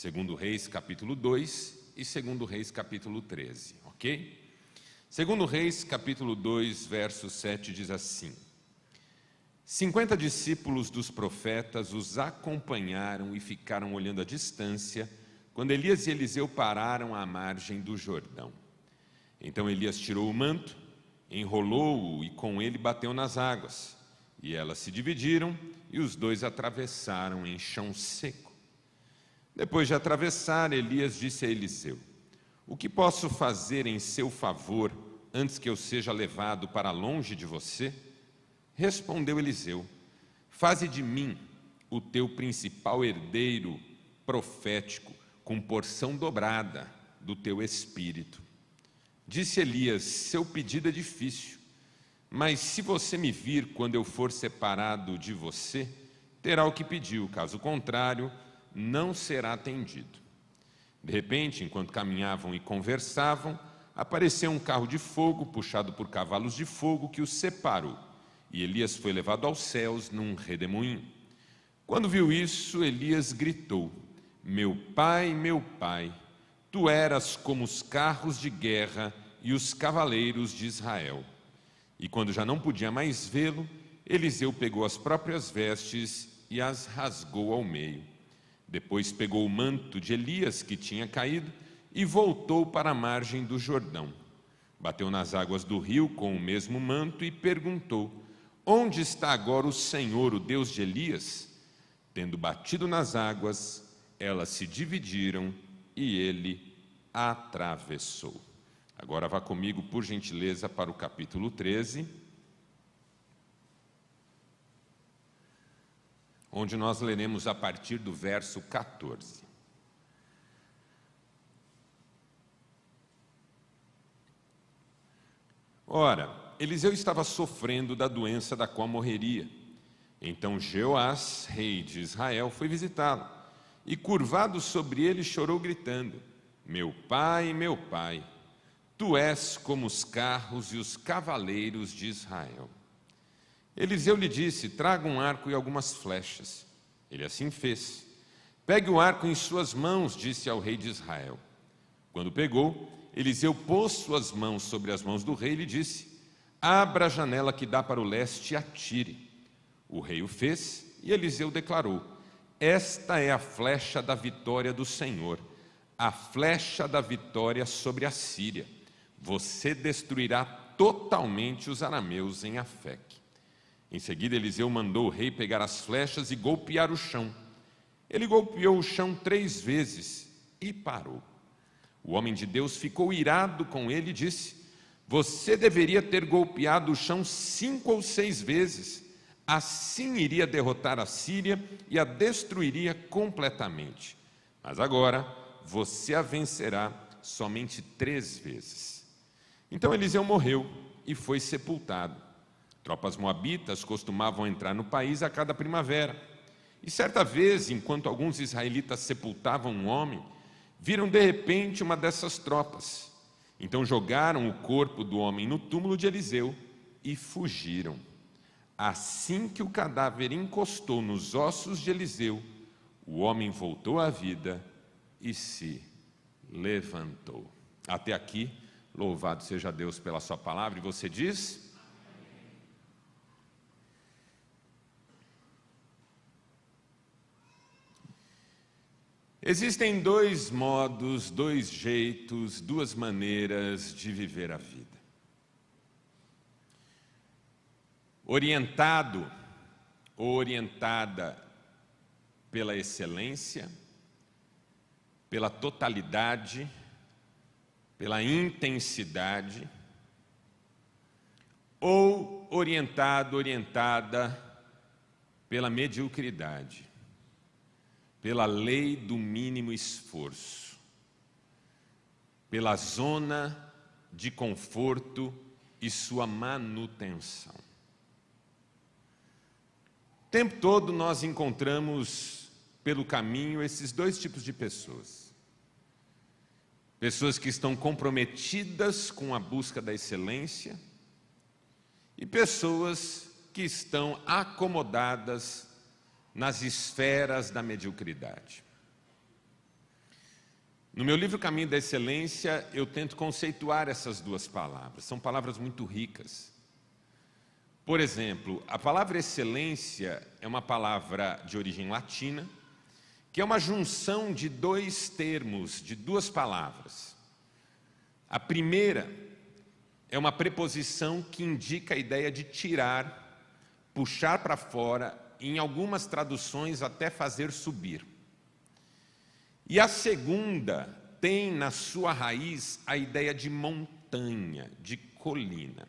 Segundo Reis, capítulo 2 e Segundo Reis, capítulo 13, ok? Segundo Reis, capítulo 2, verso 7, diz assim: 50 discípulos dos profetas os acompanharam e ficaram olhando à distância, quando Elias e Eliseu pararam à margem do Jordão. Então Elias tirou o manto, enrolou-o e com ele bateu nas águas, e elas se dividiram e os dois atravessaram em chão seco. Depois de atravessar, Elias disse a Eliseu: o que posso fazer em seu favor antes que eu seja levado para longe de você? Respondeu Eliseu: faze de mim o teu principal herdeiro profético, com porção dobrada do teu espírito. Disse Elias: seu pedido é difícil, mas se você me vir quando eu for separado de você, terá o que pediu, caso contrário, não será atendido. De repente, enquanto caminhavam e conversavam, apareceu um carro de fogo, puxado por cavalos de fogo, que os separou, e Elias foi levado aos céus num redemoinho. Quando viu isso, Elias gritou: meu pai, tu eras como os carros de guerra e os cavaleiros de Israel. E quando já não podia mais vê-lo, Eliseu pegou as próprias vestes e as rasgou ao meio. Depois pegou o manto de Elias que tinha caído e voltou para a margem do Jordão. Bateu nas águas do rio com o mesmo manto e perguntou: onde está agora o Senhor, o Deus de Elias? Tendo batido nas águas, elas se dividiram e ele atravessou. Agora vá comigo, por gentileza, para o capítulo 13, onde nós leremos a partir do verso 14. Ora, Eliseu estava sofrendo da doença da qual morreria. Então Jeoás, rei de Israel, foi visitá-lo, e curvado sobre ele chorou, gritando: meu pai, tu és como os carros e os cavaleiros de Israel. Eliseu lhe disse: traga um arco e algumas flechas. Ele assim fez. Pegue o arco em suas mãos, disse ao rei de Israel. Quando pegou, Eliseu pôs suas mãos sobre as mãos do rei e lhe disse: abra a janela que dá para o leste e atire. O rei o fez e Eliseu declarou: esta é a flecha da vitória do Senhor, a flecha da vitória sobre a Síria. Você destruirá totalmente os arameus em Afeque. Em seguida, Eliseu mandou o rei pegar as flechas e golpear o chão. Ele golpeou o chão 3 vezes e parou. O homem de Deus ficou irado com ele e disse: você deveria ter golpeado o chão 5 ou 6 vezes. Assim iria derrotar a Síria e a destruiria completamente. Mas agora você a vencerá somente 3 vezes. Então Eliseu morreu e foi sepultado. Tropas moabitas costumavam entrar no país a cada primavera. E certa vez, enquanto alguns israelitas sepultavam um homem, viram de repente uma dessas tropas. Então jogaram o corpo do homem no túmulo de Eliseu e fugiram. Assim que o cadáver encostou nos ossos de Eliseu, o homem voltou à vida e se levantou. Até aqui, louvado seja Deus pela sua palavra. E você diz? Existem 2 modos, 2 jeitos, 2 maneiras de viver a vida. Orientado ou orientada pela excelência, pela totalidade, pela intensidade, ou orientada pela mediocridade, pela lei do mínimo esforço, pela zona de conforto e sua manutenção. O tempo todo nós encontramos pelo caminho esses 2 tipos de pessoas. Pessoas que estão comprometidas com a busca da excelência e pessoas que estão acomodadas nas esferas da mediocridade. No meu livro Caminho da Excelência, eu tento conceituar essas duas palavras. São palavras muito ricas. Por exemplo, a palavra excelência é uma palavra de origem latina, que é uma junção de dois termos, de duas palavras. A primeira é uma preposição que indica a ideia de tirar, puxar para fora, e em algumas traduções até fazer subir. E a segunda tem na sua raiz a ideia de montanha, de colina.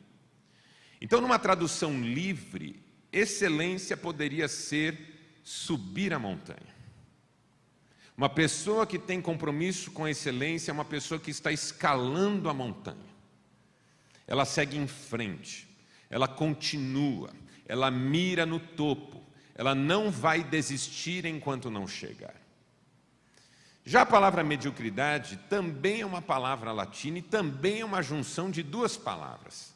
Então, numa tradução livre, excelência poderia ser subir a montanha. Uma pessoa que tem compromisso com a excelência é uma pessoa que está escalando a montanha. Ela segue em frente, ela continua, ela mira no topo, ela não vai desistir enquanto não chegar. Já a palavra mediocridade também é uma palavra latina e também é uma junção de duas palavras.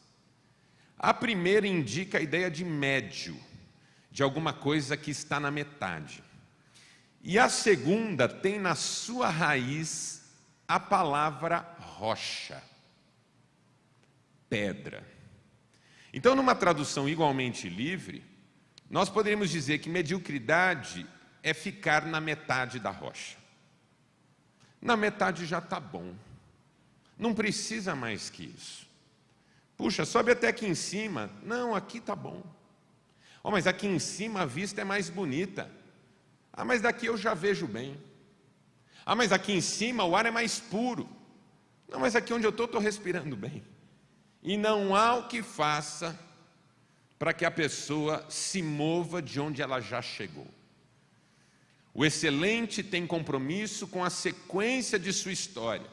A primeira indica a ideia de médio, de alguma coisa que está na metade. E a segunda tem na sua raiz a palavra rocha, pedra. Então, numa tradução igualmente livre, nós poderíamos dizer que mediocridade é ficar na metade da rocha. Na metade já está bom, não precisa mais que isso. Puxa, sobe até aqui em cima. Não, aqui está bom. Oh, mas aqui em cima a vista é mais bonita. Ah, mas daqui eu já vejo bem. Ah, mas aqui em cima o ar é mais puro. Não, mas aqui onde eu estou respirando bem. E não há o que faça para que a pessoa se mova de onde ela já chegou. O excelente tem compromisso com a sequência de sua história.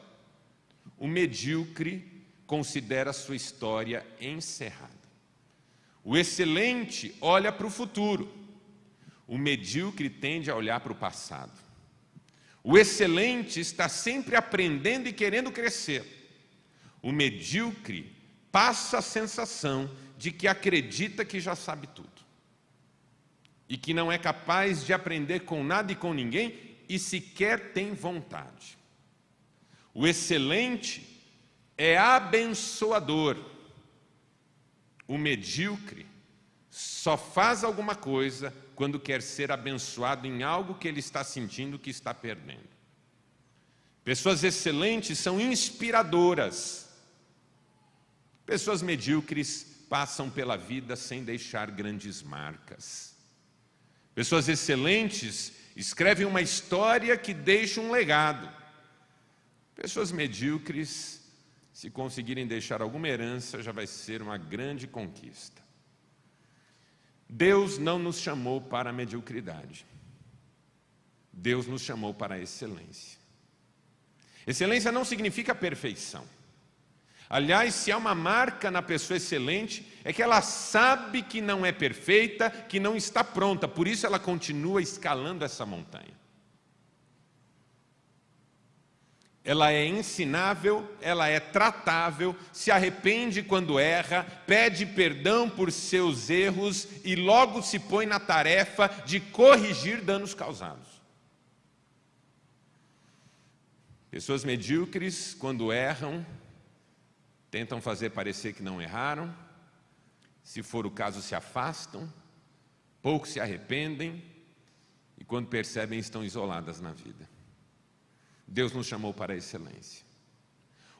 O medíocre considera sua história encerrada. O excelente olha para o futuro. O medíocre tende a olhar para o passado. O excelente está sempre aprendendo e querendo crescer. O medíocre passa a sensação de que acredita que já sabe tudo. E que não é capaz de aprender com nada e com ninguém e sequer tem vontade. O excelente é abençoador. O medíocre só faz alguma coisa quando quer ser abençoado em algo que ele está sentindo que está perdendo. Pessoas excelentes são inspiradoras. Pessoas medíocres passam pela vida sem deixar grandes marcas. Pessoas excelentes escrevem uma história que deixa um legado. Pessoas medíocres, se conseguirem deixar alguma herança, já vai ser uma grande conquista. Deus não nos chamou para a mediocridade. Deus nos chamou para a excelência. Excelência não significa perfeição. Aliás, se há uma marca na pessoa excelente, é que ela sabe que não é perfeita, que não está pronta, por isso ela continua escalando essa montanha. Ela é ensinável, ela é tratável, se arrepende quando erra, pede perdão por seus erros e logo se põe na tarefa de corrigir danos causados. Pessoas medíocres, quando erram, tentam fazer parecer que não erraram, se for o caso se afastam, pouco se arrependem e quando percebem estão isoladas na vida. Deus nos chamou para a excelência.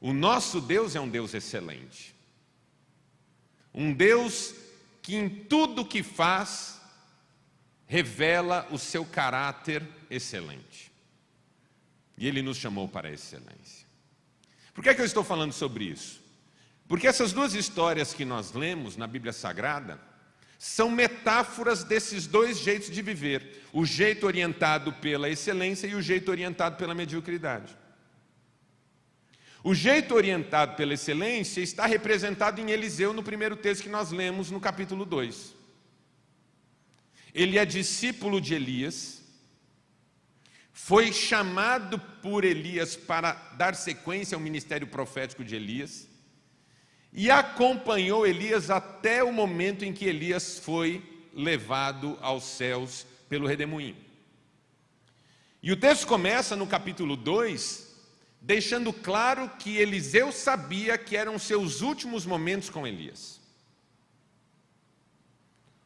O nosso Deus é um Deus excelente. Um Deus que em tudo que faz revela o seu caráter excelente. E Ele nos chamou para a excelência. Por que é que eu estou falando sobre isso? Porque essas duas histórias que nós lemos na Bíblia Sagrada são metáforas desses dois jeitos de viver, o jeito orientado pela excelência e o jeito orientado pela mediocridade. O jeito orientado pela excelência está representado em Eliseu no primeiro texto que nós lemos no capítulo 2. Ele é discípulo de Elias, foi chamado por Elias para dar sequência ao ministério profético de Elias, e acompanhou Elias até o momento em que Elias foi levado aos céus pelo redemoinho. E o texto começa no capítulo 2, deixando claro que Eliseu sabia que eram seus últimos momentos com Elias.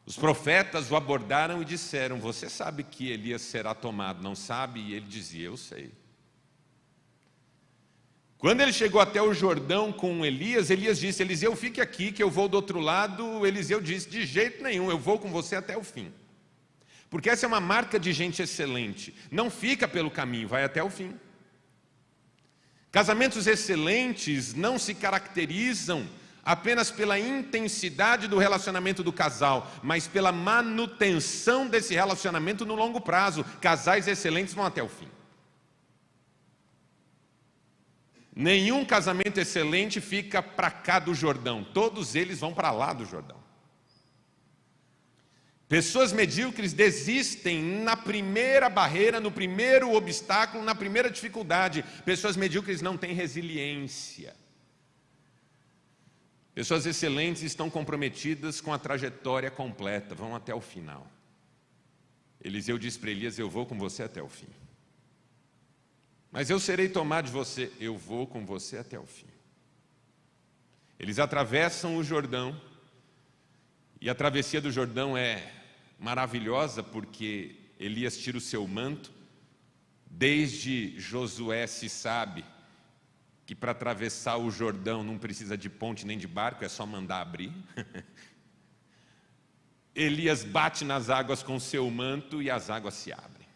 Os profetas o abordaram e disseram: você sabe que Elias será tomado, não sabe? E ele dizia: eu sei. Quando ele chegou até o Jordão com Elias, Elias disse: Eliseu, fique aqui que eu vou do outro lado. Eliseu disse: de jeito nenhum, eu vou com você até o fim. Porque essa é uma marca de gente excelente. Não fica pelo caminho, vai até o fim. Casamentos excelentes não se caracterizam apenas pela intensidade do relacionamento do casal, mas pela manutenção desse relacionamento no longo prazo. Casais excelentes vão até o fim. Nenhum casamento excelente fica para cá do Jordão, todos eles vão para lá do Jordão. Pessoas medíocres desistem na primeira barreira, no primeiro obstáculo, na primeira dificuldade. Pessoas medíocres não têm resiliência. Pessoas excelentes estão comprometidas com a trajetória completa, vão até o final. Eliseu disse para Elias: eu vou com você até o fim. Mas eu serei tomado de você, eu vou com você até o fim. Eles atravessam o Jordão, e a travessia do Jordão é maravilhosa porque Elias tira o seu manto. Desde Josué se sabe que para atravessar o Jordão não precisa de ponte nem de barco, é só mandar abrir. Elias bate nas águas com seu manto e as águas se abrem.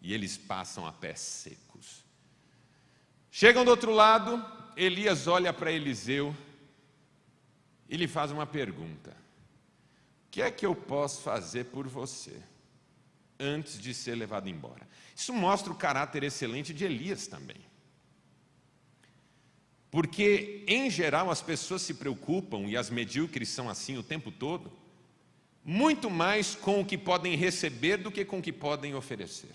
E eles passam a pés secos. Chegam do outro lado, Elias olha para Eliseu e lhe faz uma pergunta: o que é que eu posso fazer por você antes de ser levado embora? Isso mostra o caráter excelente de Elias também. Porque, em geral, as pessoas se preocupam, e as medíocres são assim o tempo todo, muito mais com o que podem receber do que com o que podem oferecer.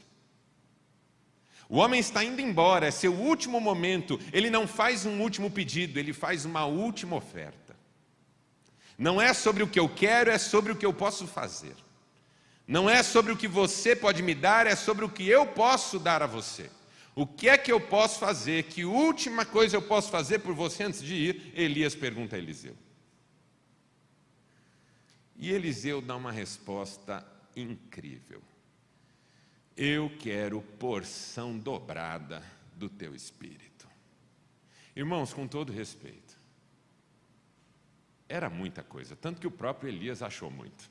O homem está indo embora, é seu último momento, ele não faz um último pedido, ele faz uma última oferta. Não é sobre o que eu quero, é sobre o que eu posso fazer. Não é sobre o que você pode me dar, é sobre o que eu posso dar a você. O que é que eu posso fazer? Que última coisa eu posso fazer por você antes de ir? Elias pergunta a Eliseu. E Eliseu dá uma resposta incrível: eu quero porção dobrada do teu espírito. Irmãos, com todo respeito, era muita coisa, tanto que o próprio Elias achou muito.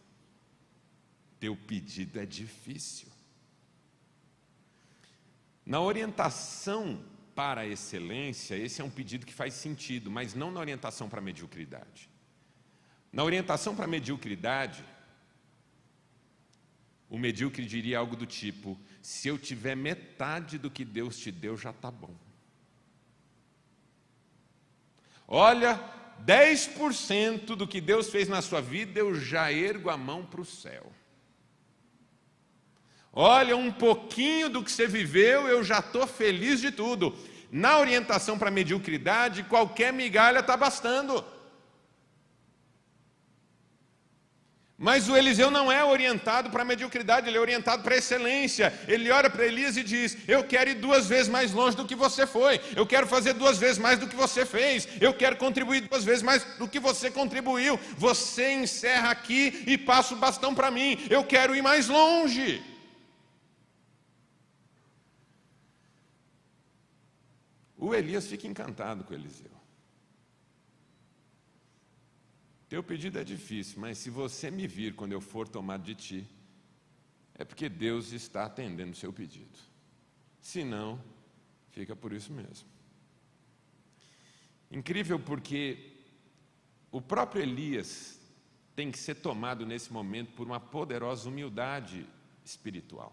Teu pedido é difícil. Na orientação para a excelência, esse é um pedido que faz sentido, mas não na orientação para a mediocridade. Na orientação para a mediocridade, o medíocre diria algo do tipo: se eu tiver metade do que Deus te deu, já está bom. Olha, 10% do que Deus fez na sua vida, eu já ergo a mão para o céu. Olha, um pouquinho do que você viveu, eu já estou feliz de tudo. Na orientação para a mediocridade, qualquer migalha está bastando. Mas o Eliseu não é orientado para a mediocridade, ele é orientado para a excelência. Ele olha para Elias e diz: eu quero ir 2 vezes mais longe do que você foi, eu quero fazer 2 vezes mais do que você fez, eu quero contribuir 2 vezes mais do que você contribuiu. Você encerra aqui e passa o bastão para mim, eu quero ir mais longe. O Elias fica encantado com Eliseu. Teu pedido é difícil, mas se você me vir quando eu for tomado de ti, é porque Deus está atendendo o seu pedido. Se não, fica por isso mesmo. Incrível, porque o próprio Elias tem que ser tomado nesse momento por uma poderosa humildade espiritual.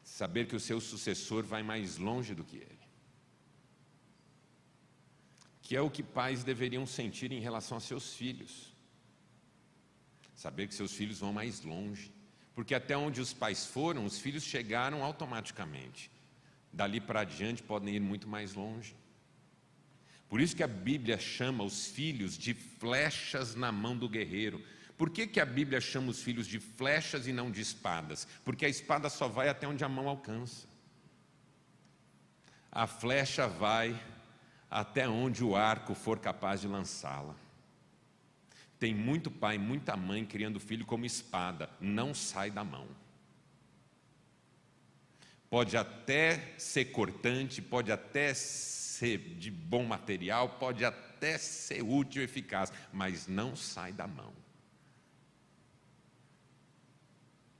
Saber que o seu sucessor vai mais longe do que ele. Que é o que pais deveriam sentir em relação a seus filhos. Saber que seus filhos vão mais longe. Porque até onde os pais foram, os filhos chegaram automaticamente. Dali para adiante podem ir muito mais longe. Por isso que a Bíblia chama os filhos de flechas na mão do guerreiro. Por que a Bíblia chama os filhos de flechas e não de espadas? Porque a espada só vai até onde a mão alcança. a flecha vai até onde o arco for capaz de lançá-la. Tem muito pai, muita mãe criando filho como espada, não sai da mão. Pode até ser cortante, pode até ser de bom material, pode até ser útil e eficaz, mas não sai da mão.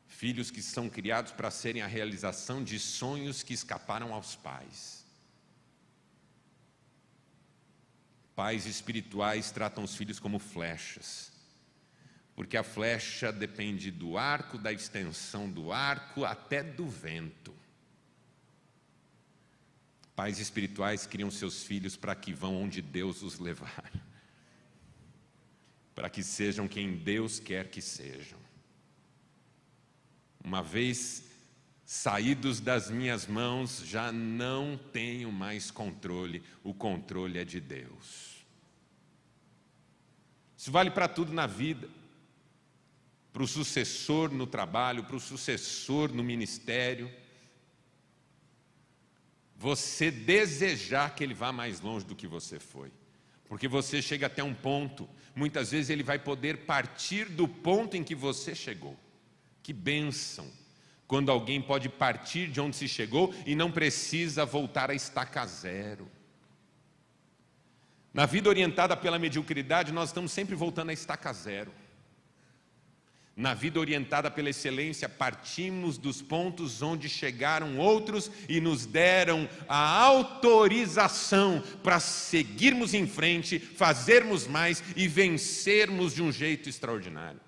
Filhos que são criados para serem a realização de sonhos que escaparam aos pais. Pais espirituais tratam os filhos como flechas, porque a flecha depende do arco, da extensão do arco, até do vento. Pais espirituais criam seus filhos para que vão onde Deus os levar, para que sejam quem Deus quer que sejam. Uma vez saídos das minhas mãos, já não tenho mais controle, o controle é de Deus. Isso vale para tudo na vida, para o sucessor no trabalho, para o sucessor no ministério. Você desejar que ele vá mais longe do que você foi, porque você chega até um ponto, muitas vezes ele vai poder partir do ponto em que você chegou. Que bênção, quando alguém pode partir de onde se chegou e não precisa voltar a estaca zero. Na vida orientada pela mediocridade, nós estamos sempre voltando a estaca zero. Na vida orientada pela excelência, partimos dos pontos onde chegaram outros e nos deram a autorização para seguirmos em frente, fazermos mais e vencermos de um jeito extraordinário.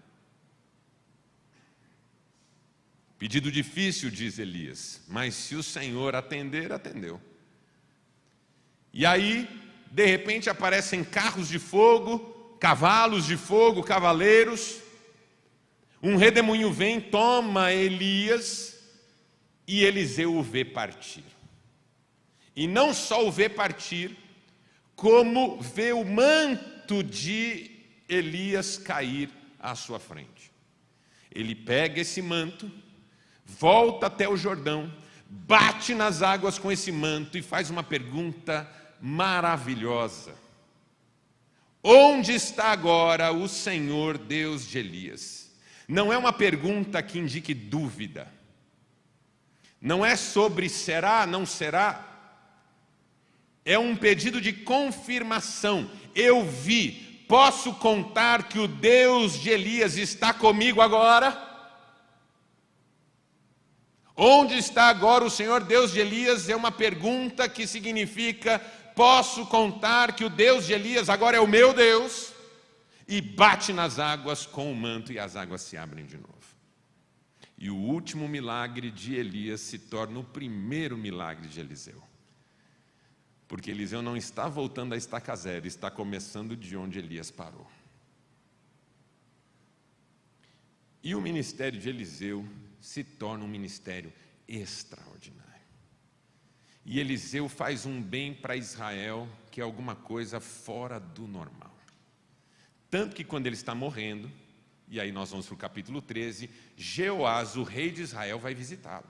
Pedido difícil, diz Elias, mas se o Senhor atender, atendeu. E aí, de repente, aparecem carros de fogo, cavalos de fogo, cavaleiros. Um redemoinho vem, toma Elias e Eliseu o vê partir. E não só o vê partir, como vê o manto de Elias cair à sua frente. Ele pega esse manto, volta até o Jordão, bate nas águas com esse manto e faz uma pergunta maravilhosa. Onde está agora o Senhor Deus de Elias? Não é uma pergunta que indique dúvida. Não é sobre será, não será. É um pedido de confirmação. Eu vi, posso contar que o Deus de Elias está comigo agora? Onde está agora o Senhor Deus de Elias? É uma pergunta que significa, posso contar que o Deus de Elias agora é o meu Deus? E bate nas águas com o manto e as águas se abrem de novo. E o último milagre de Elias se torna o primeiro milagre de Eliseu. Porque Eliseu não está voltando a estaca zero, está começando de onde Elias parou. E o ministério de Eliseu se torna um ministério extraordinário. E Eliseu faz um bem para Israel que é alguma coisa fora do normal. Tanto que quando ele está morrendo, e aí nós vamos para o capítulo 13, Jeoás, o rei de Israel, vai visitá-lo.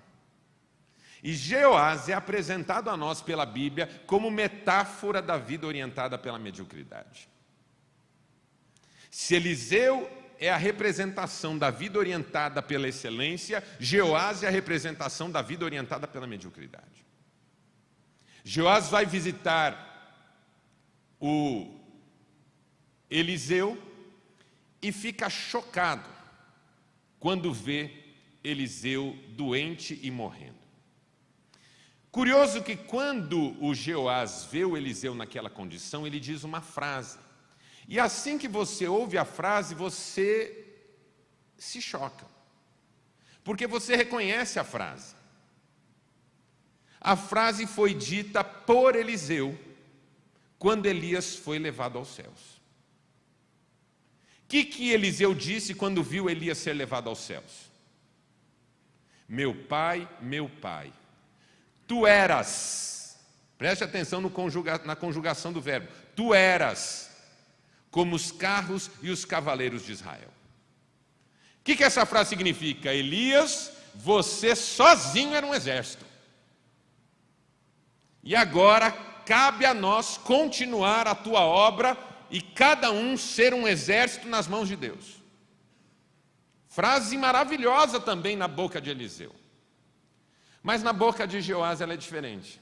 E Jeoás é apresentado a nós pela Bíblia como metáfora da vida orientada pela mediocridade. Se Eliseu é a representação da vida orientada pela excelência, Jeoás é a representação da vida orientada pela mediocridade. Jeoás vai visitar o Eliseu e fica chocado quando vê Eliseu doente e morrendo. Curioso que quando o Jeoás vê o Eliseu naquela condição, ele diz uma frase. E assim que você ouve a frase, você se choca. Porque você reconhece a frase. A frase foi dita por Eliseu quando Elias foi levado aos céus. O que Eliseu disse quando viu Elias ser levado aos céus? meu pai, tu eras, preste atenção na conjugação do verbo, tu eras como os carros e os cavaleiros de Israel. O que essa frase significa? Elias, você sozinho era um exército. E agora cabe a nós continuar a tua obra e cada um ser um exército nas mãos de Deus. Frase maravilhosa também na boca de Eliseu. Mas na boca de Jeoás ela é diferente.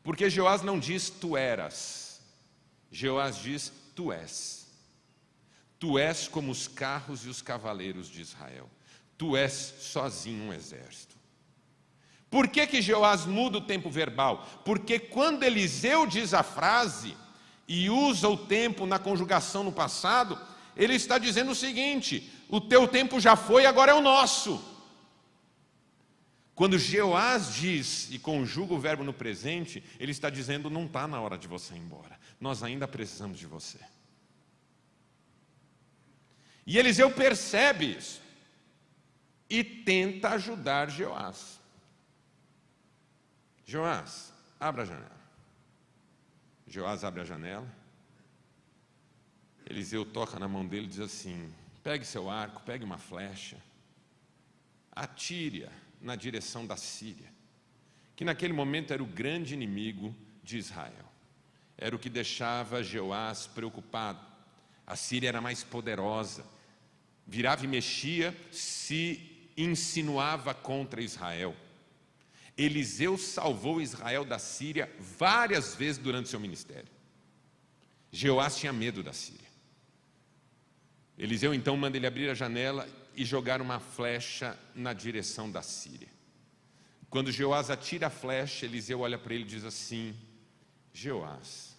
Porque Jeoás não diz tu eras. Jeoás diz tu és. Tu és como os carros e os cavaleiros de Israel. Tu és sozinho um exército. Por que Jeoás muda o tempo verbal? Porque quando Eliseu diz a frase e usa o tempo na conjugação no passado, ele está dizendo o seguinte: o teu tempo já foi, agora é o nosso. Quando Jeoás diz e conjuga o verbo no presente, ele está dizendo: não está na hora de você ir embora, nós ainda precisamos de você. E Eliseu percebe isso e tenta ajudar Jeoás. Jeoás, abra a janela. Jeoás abre a janela. Eliseu toca na mão dele e diz assim: pegue seu arco, pegue uma flecha, atire-a na direção da Síria, que naquele momento era o grande inimigo de Israel. Era o que deixava Jeoás preocupado. A Síria era mais poderosa, virava e mexia, se insinuava contra Israel. Eliseu salvou Israel da Síria várias vezes durante seu ministério. Jeoás tinha medo da Síria. Eliseu então manda ele abrir a janela e jogar uma flecha na direção da Síria. Quando Jeoás atira a flecha, Eliseu olha para ele e diz assim: Jeoás,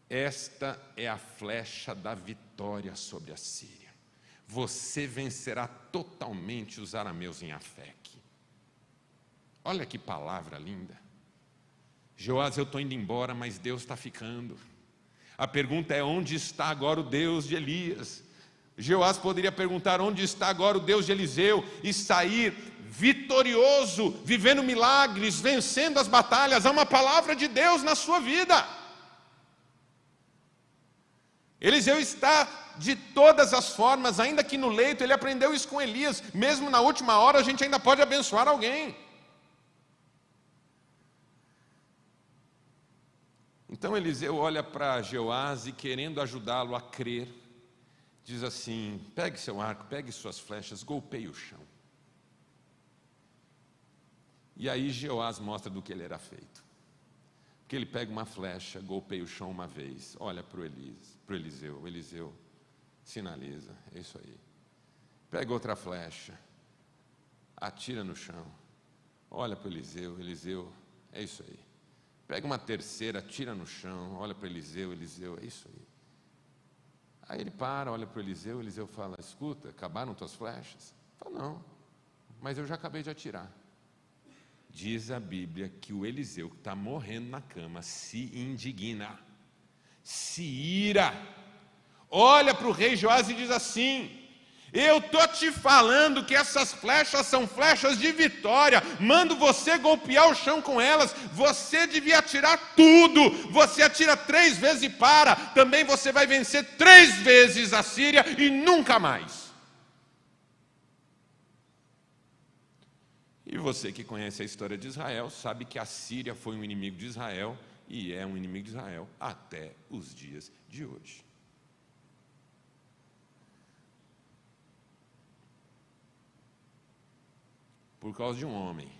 esta é a flecha da vitória sobre a Síria. Você vencerá totalmente os arameus em Afeque. Olha que palavra linda. Jeoás, eu estou indo embora, mas Deus está ficando. A pergunta é: onde está agora o Deus de Elias? Jeoás poderia perguntar: onde está agora o Deus de Eliseu? E sair vitorioso, vivendo milagres, vencendo as batalhas. Há uma palavra de Deus na sua vida. Eliseu está de todas as formas, ainda que no leito, ele aprendeu isso com Elias. Mesmo na última hora, a gente ainda pode abençoar alguém. Então Eliseu olha para Jeoás e, querendo ajudá-lo a crer, diz assim: pegue seu arco, pegue suas flechas, golpeie o chão. E aí Jeoás mostra do que ele era feito. Porque ele pega uma flecha, golpeia o chão uma vez, olha para o Eliseu, o Eliseu sinaliza: é isso aí. Pega outra flecha, atira no chão, olha para o Eliseu, é isso aí. Pega uma terceira, atira no chão, olha para Eliseu, é isso aí. Aí ele para, olha para o Eliseu fala: escuta, acabaram tuas flechas? Fala: não, mas eu já acabei de atirar. Diz a Bíblia que o Eliseu, que está morrendo na cama, se indigna, se ira, olha para o rei Jeoás e diz assim: eu estou te falando que essas flechas são flechas de vitória, mando você golpear o chão com elas, você devia atirar tudo, você atira 3 vezes e para, também você vai vencer 3 vezes a Síria e nunca mais. E você que conhece a história de Israel, sabe que a Síria foi um inimigo de Israel e é um inimigo de Israel até os dias de hoje. Por causa de um homem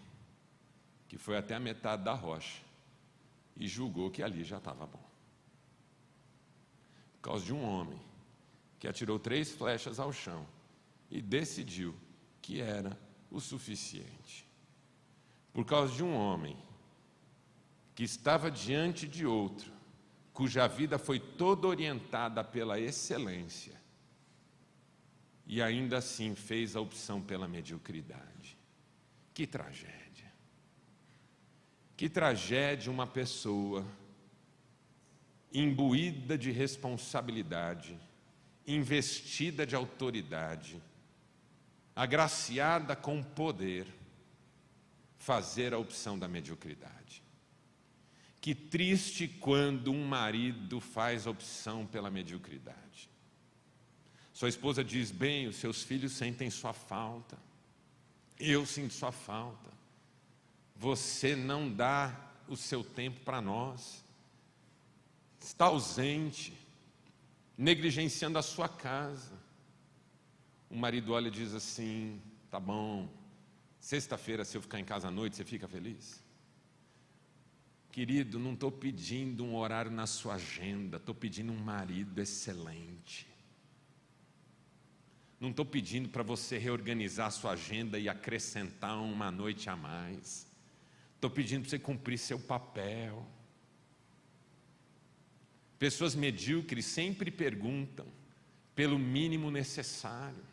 que foi até a metade da rocha e julgou que ali já estava bom. Por causa de um homem que atirou 3 flechas ao chão e decidiu que era o suficiente. Por causa de um homem que estava diante de outro, cuja vida foi toda orientada pela excelência, e ainda assim fez a opção pela mediocridade. Que tragédia! Que tragédia uma pessoa imbuída de responsabilidade, investida de autoridade, agraciada com poder, fazer a opção da mediocridade. Que triste quando um marido faz a opção pela mediocridade. Sua esposa diz: bem, os seus filhos sentem sua falta, eu sinto sua falta, Você não dá o seu tempo para nós, está ausente, negligenciando a sua casa. O marido olha e diz assim: tá bom, sexta-feira, se eu ficar em casa à noite, você fica feliz? Querido, não estou pedindo um horário na sua agenda, estou pedindo um marido excelente. Não estou pedindo para você reorganizar a sua agenda e acrescentar uma noite a mais. Estou pedindo para você cumprir seu papel. Pessoas medíocres sempre perguntam pelo mínimo necessário.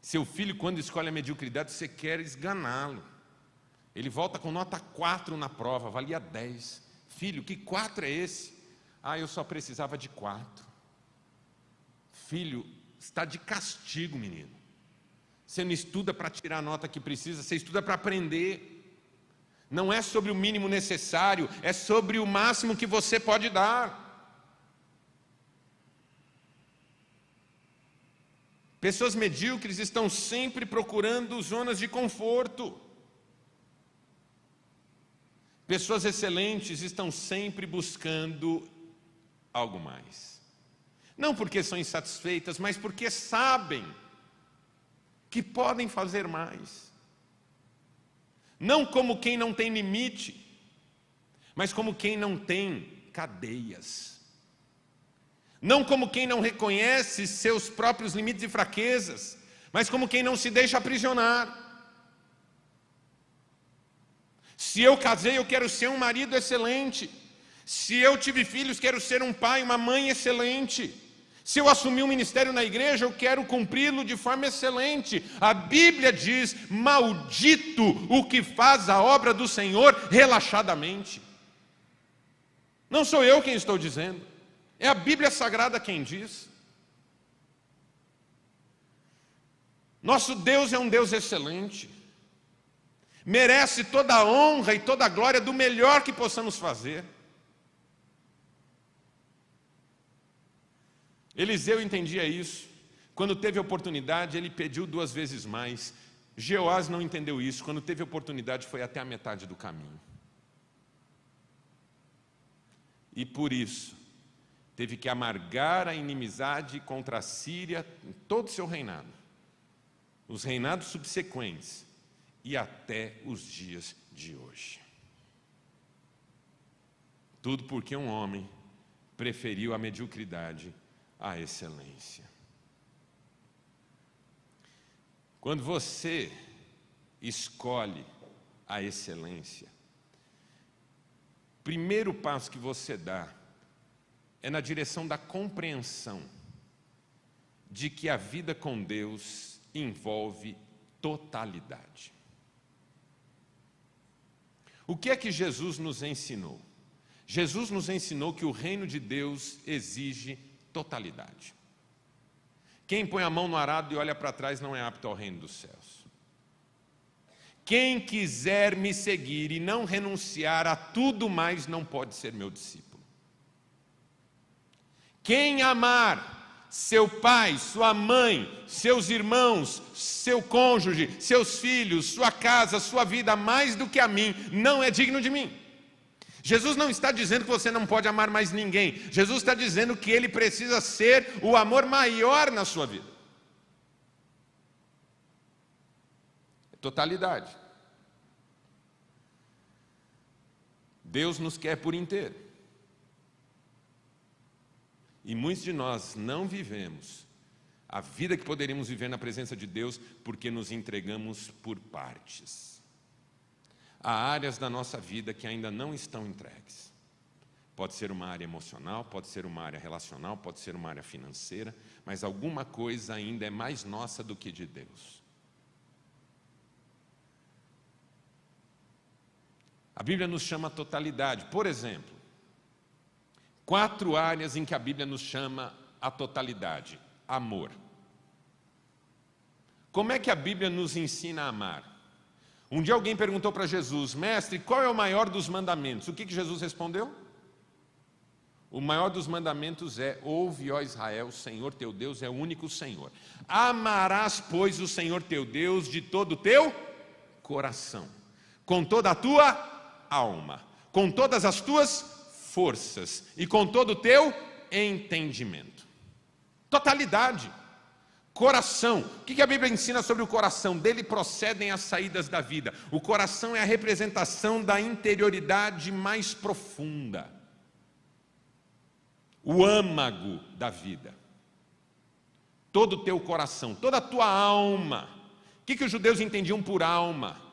Seu filho, quando escolhe a mediocridade, você quer esganá-lo. Ele volta com nota 4 na prova, valia 10. Filho, que 4 é esse? Ah, eu só precisava de 4. Filho, está de castigo, menino. Você não estuda para tirar a nota que precisa, você estuda para aprender. Não é sobre o mínimo necessário, é sobre o máximo que você pode dar. Pessoas medíocres estão sempre procurando zonas de conforto. Pessoas excelentes estão sempre buscando algo mais. Não porque são insatisfeitas, mas porque sabem que podem fazer mais. Não como quem não tem limite, mas como quem não tem cadeias. Não como quem não reconhece seus próprios limites e fraquezas, mas como quem não se deixa aprisionar. Se eu casei, eu quero ser um marido excelente. Se eu tive filhos, quero ser um pai, uma mãe excelente. Se eu assumir um ministério na igreja, eu quero cumpri-lo de forma excelente. A Bíblia diz: maldito o que faz a obra do Senhor relaxadamente. Não sou eu quem estou dizendo, é a Bíblia Sagrada quem diz. Nosso Deus é um Deus excelente, merece toda a honra e toda a glória do melhor que possamos fazer. Eliseu entendia isso. Quando teve oportunidade, ele pediu 2 vezes mais. Jeoás não entendeu isso. Quando teve oportunidade, foi até a metade do caminho. E por isso, teve que amargar a inimizade contra a Síria em todo o seu reinado, os reinados subsequentes e até os dias de hoje. Tudo porque um homem preferiu a mediocridade à excelência. Quando você escolhe a excelência, o primeiro passo que você dá é na direção da compreensão de que a vida com Deus envolve totalidade. O que é que Jesus nos ensinou? Jesus nos ensinou que o reino de Deus exige totalidade. Quem põe a mão no arado e olha para trás não é apto ao reino dos céus. Quem quiser me seguir e não renunciar a tudo mais não pode ser meu discípulo. Quem amar seu pai, sua mãe, seus irmãos, seu cônjuge, seus filhos, sua casa, sua vida mais do que a mim, não é digno de mim. Jesus não está dizendo que você não pode amar mais ninguém. Jesus está dizendo que ele precisa ser o amor maior na sua vida. Totalidade. Deus nos quer por inteiro. E muitos de nós não vivemos a vida que poderíamos viver na presença de Deus porque nos entregamos por partes. Há áreas da nossa vida que ainda não estão entregues. Pode ser uma área emocional, pode ser uma área relacional, pode ser uma área financeira, mas alguma coisa ainda é mais nossa do que de Deus. A Bíblia nos chama a totalidade. Por exemplo, 4 áreas em que a Bíblia nos chama a totalidade. Amor. Como é que a Bíblia nos ensina a amar? Um dia alguém perguntou para Jesus: mestre, qual é o maior dos mandamentos? O que Jesus respondeu? O maior dos mandamentos é: ouve, ó Israel, o Senhor teu Deus é o único Senhor. Amarás, pois, o Senhor teu Deus de todo o teu coração, com toda a tua alma, com todas as tuas forças e com todo o teu entendimento. Totalidade. Coração. O que a Bíblia ensina sobre o coração? Dele procedem as saídas da vida. O coração é a representação da interioridade mais profunda. O âmago da vida. Todo o teu coração, toda a tua alma. O que os judeus entendiam por alma?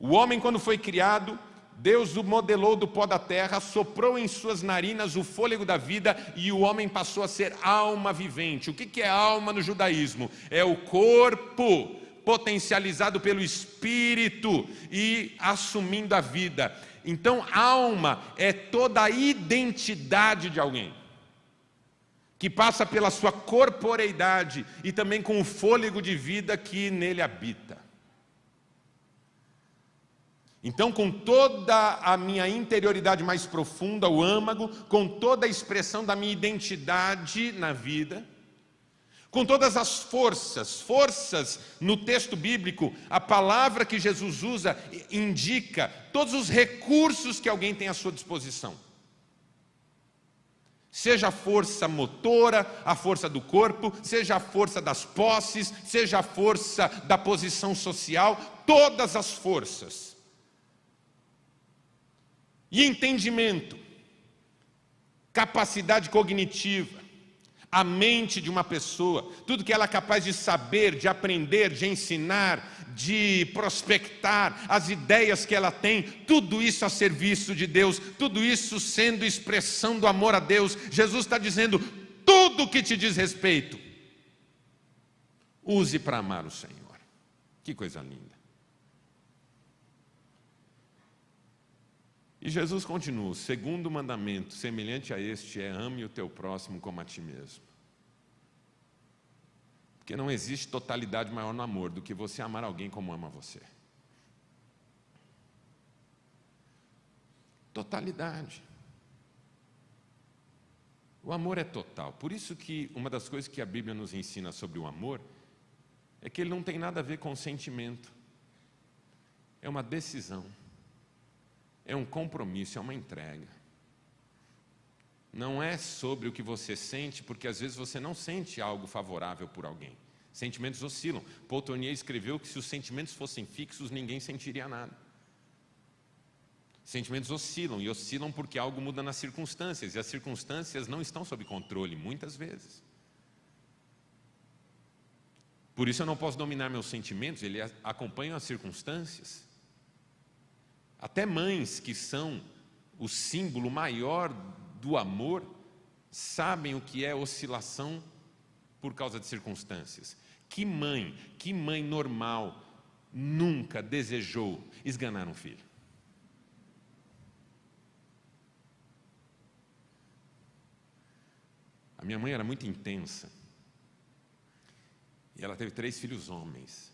O homem, quando foi criado, Deus o modelou do pó da terra, soprou em suas narinas o fôlego da vida e o homem passou a ser alma vivente. O que é alma no judaísmo? É o corpo potencializado pelo espírito e assumindo a vida. Então, alma é toda a identidade de alguém, que passa pela sua corporeidade e também com o fôlego de vida que nele habita. Então, com toda a minha interioridade mais profunda, o âmago, com toda a expressão da minha identidade na vida, com todas as forças no texto bíblico, a palavra que Jesus usa indica todos os recursos que alguém tem à sua disposição. Seja a força motora, a força do corpo, seja a força das posses, seja a força da posição social, todas as forças. E entendimento, capacidade cognitiva, a mente de uma pessoa, tudo que ela é capaz de saber, de aprender, de ensinar, de prospectar, as ideias que ela tem, tudo isso a serviço de Deus, tudo isso sendo expressão do amor a Deus. Jesus está dizendo, tudo que te diz respeito, use para amar o Senhor. Que coisa linda. E Jesus continua, o segundo mandamento, semelhante a este, é ame o teu próximo como a ti mesmo. Porque não existe totalidade maior no amor do que você amar alguém como ama você. Totalidade. O amor é total. Por isso que uma das coisas que a Bíblia nos ensina sobre o amor é que ele não tem nada a ver com sentimento. É uma decisão. É um compromisso, é uma entrega. Não é sobre o que você sente, porque às vezes você não sente algo favorável por alguém. Sentimentos oscilam. Paul Tournier escreveu que se os sentimentos fossem fixos, ninguém sentiria nada. Sentimentos oscilam, e oscilam porque algo muda nas circunstâncias, e as circunstâncias não estão sob controle, muitas vezes. Por isso eu não posso dominar meus sentimentos, eles acompanham as circunstâncias. Até mães que são o símbolo maior do amor, sabem o que é oscilação por causa de circunstâncias. Que mãe normal nunca desejou esganar um filho? A minha mãe era muito intensa. E ela teve 3 filhos homens,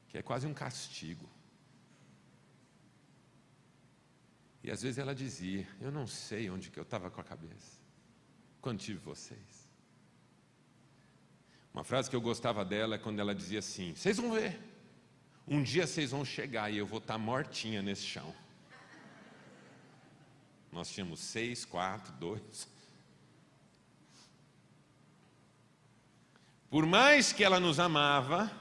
que é quase um castigo. E às vezes ela dizia, eu não sei onde que eu estava com a cabeça, quando tive vocês. Uma frase que eu gostava dela é quando ela dizia assim, vocês vão ver, um dia vocês vão chegar e eu vou estar mortinha nesse chão. Nós tínhamos 6, 4, 2. Por mais que ela nos amava,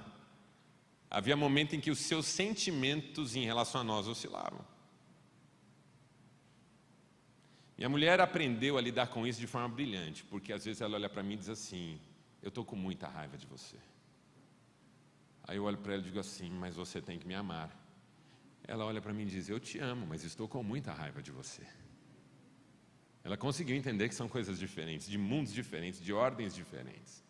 havia momento em que os seus sentimentos em relação a nós oscilavam. Minha mulher aprendeu a lidar com isso de forma brilhante, porque às vezes ela olha para mim e diz assim, eu estou com muita raiva de você. Aí eu olho para ela e digo assim, mas você tem que me amar. Ela olha para mim e diz, eu te amo, mas estou com muita raiva de você. Ela conseguiu entender que são coisas diferentes, de mundos diferentes, de ordens diferentes.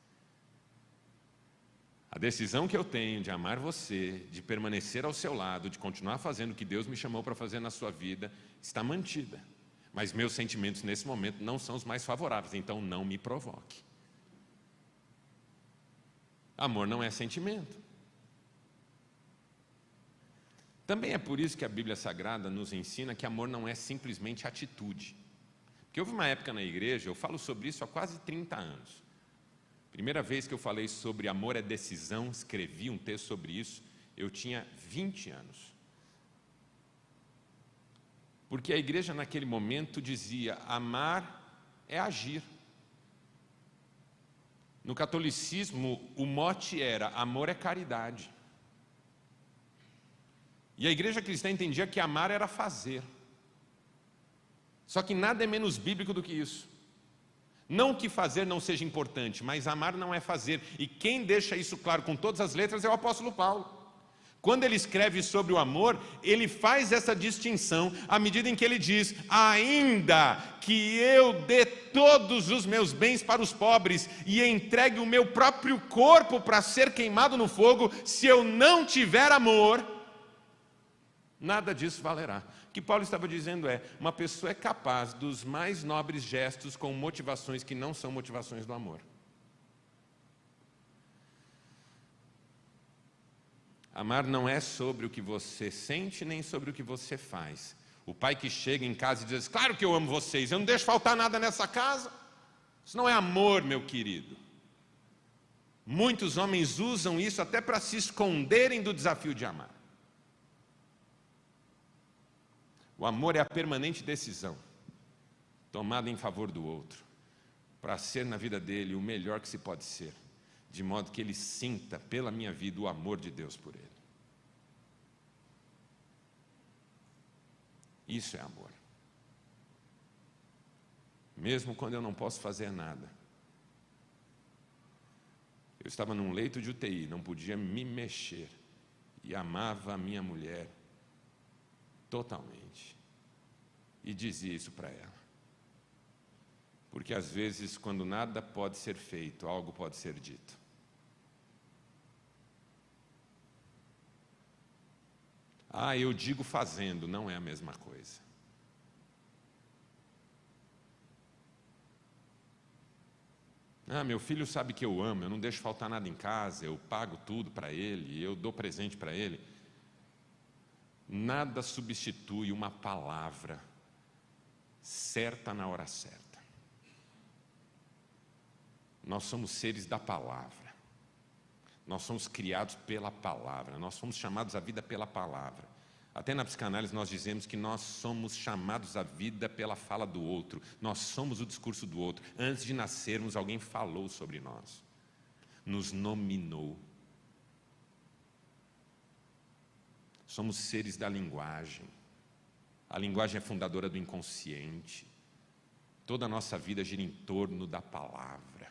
A decisão que eu tenho de amar você, de permanecer ao seu lado, de continuar fazendo o que Deus me chamou para fazer na sua vida, está mantida. Mas meus sentimentos nesse momento não são os mais favoráveis, então não me provoque. Amor não é sentimento. Também é por isso que a Bíblia Sagrada nos ensina que amor não é simplesmente atitude. Porque houve uma época na igreja, eu falo sobre isso há quase 30 anos. Primeira vez que eu falei sobre amor é decisão, escrevi um texto sobre isso, eu tinha 20 anos. Porque a igreja naquele momento dizia, amar é agir. No catolicismo, o mote era, amor é caridade. E a igreja cristã entendia que amar era fazer. Só que nada é menos bíblico do que isso. Não que fazer não seja importante, mas amar não é fazer. E quem deixa isso claro com todas as letras é o apóstolo Paulo. Quando ele escreve sobre o amor, ele faz essa distinção à medida em que ele diz, ainda que eu dê todos os meus bens para os pobres e entregue o meu próprio corpo para ser queimado no fogo, se eu não tiver amor, nada disso valerá. O que Paulo estava dizendo é, uma pessoa é capaz dos mais nobres gestos com motivações que não são motivações do amor. Amar não é sobre o que você sente, nem sobre o que você faz. O pai que chega em casa e diz, claro que eu amo vocês, eu não deixo faltar nada nessa casa. Isso não é amor, meu querido. Muitos homens usam isso até para se esconderem do desafio de amar. O amor é a permanente decisão, tomada em favor do outro, para ser na vida dele o melhor que se pode ser, de modo que ele sinta pela minha vida o amor de Deus por ele. Isso é amor. Mesmo quando eu não posso fazer nada. Eu estava num leito de UTI, não podia me mexer, e amava a minha mulher totalmente. E dizia isso para ela. Porque às vezes, quando nada pode ser feito, algo pode ser dito. Ah, eu digo fazendo, não é a mesma coisa. Ah, meu filho sabe que eu amo, eu não deixo faltar nada em casa, eu pago tudo para ele, eu dou presente para ele. Nada substitui uma palavra certa na hora certa. Nós somos seres da palavra. Nós somos criados pela palavra. Nós somos chamados à vida pela palavra. Até na psicanálise nós dizemos que nós somos chamados à vida pela fala do outro. Nós somos o discurso do outro. Antes de nascermos, alguém falou sobre nós. Nos nominou. Somos seres da linguagem. A linguagem é fundadora do inconsciente. Toda a nossa vida gira em torno da palavra.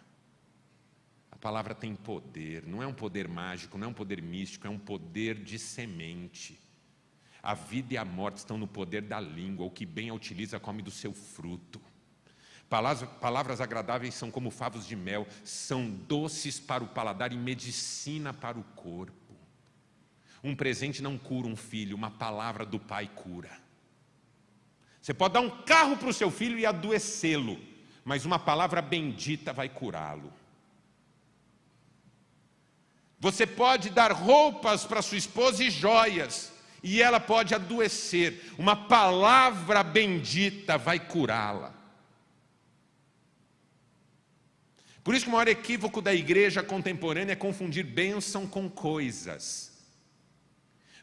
A palavra tem poder, não é um poder mágico, não é um poder místico, é um poder de semente. A vida e a morte estão no poder da língua, o que bem a utiliza come do seu fruto. Palavras agradáveis são como favos de mel, são doces para o paladar e medicina para o corpo. Um presente não cura um filho, uma palavra do pai cura. Você pode dar um carro para o seu filho e adoecê-lo, mas uma palavra bendita vai curá-lo. Você pode dar roupas para sua esposa e joias, e ela pode adoecer. Uma palavra bendita vai curá-la. Por isso que o maior equívoco da igreja contemporânea é confundir bênção com coisas.